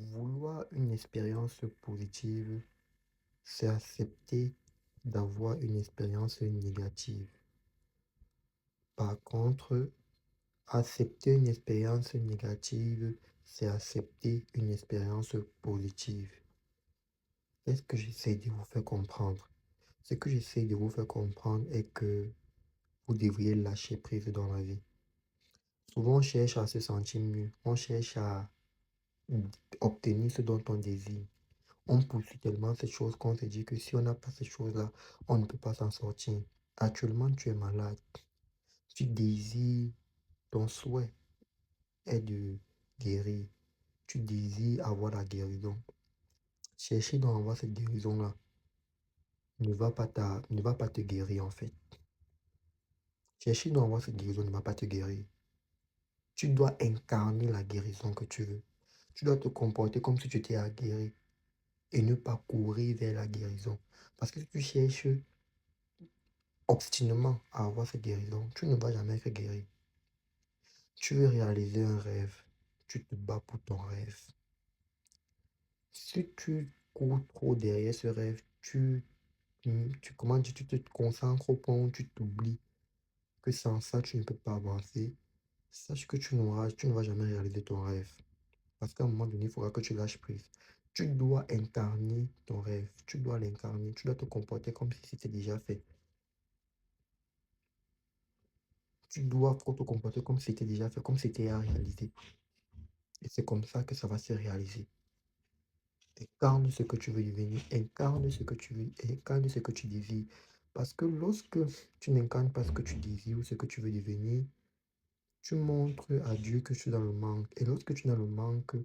Vouloir une expérience positive, c'est accepter d'avoir une expérience négative. Par contre, accepter une expérience négative, c'est accepter une expérience positive. Qu'est-ce que j'essaie de vous faire comprendre? Ce que j'essaie de vous faire comprendre est que vous devriez lâcher prise dans la vie. Souvent, on cherche à se sentir mieux, on cherche à obtenir ce dont on désire. On poursuit tellement ces choses qu'on se dit que si on n'a pas ces choses-là, on ne peut pas s'en sortir. Actuellement, tu es malade. Tu désires, ton souhait est de guérir. Tu désires avoir la guérison. Chercher donc à avoir cette guérison-là ne va pas te guérir en fait. Chercher donc à avoir cette guérison ne va pas te guérir. Tu dois incarner la guérison que tu veux. Tu dois te comporter comme si tu étais à guérir et ne pas courir vers la guérison. Parce que si tu cherches obstinément à avoir cette guérison, tu ne vas jamais être guéri. Tu veux réaliser un rêve, tu te bats pour ton rêve. Si tu cours trop derrière ce rêve, comment dire, tu te concentres au point où tu t'oublies que sans ça, tu ne peux pas avancer. Sache que tu ne vas jamais réaliser ton rêve. Parce qu'à un moment donné, il faudra que tu lâches prise. Tu dois incarner ton rêve. Tu dois l'incarner. Tu dois te comporter comme si c'était déjà fait. Tu dois te comporter comme si c'était déjà fait, comme si c'était à réaliser. Et c'est comme ça que ça va se réaliser. Incarne ce que tu veux devenir, incarne ce que tu veux, incarne ce que tu désires. Parce que lorsque tu n'incarnes pas ce que tu désires ou ce que tu veux devenir, tu montres à Dieu que tu es dans le manque. Et lorsque tu es dans le manque,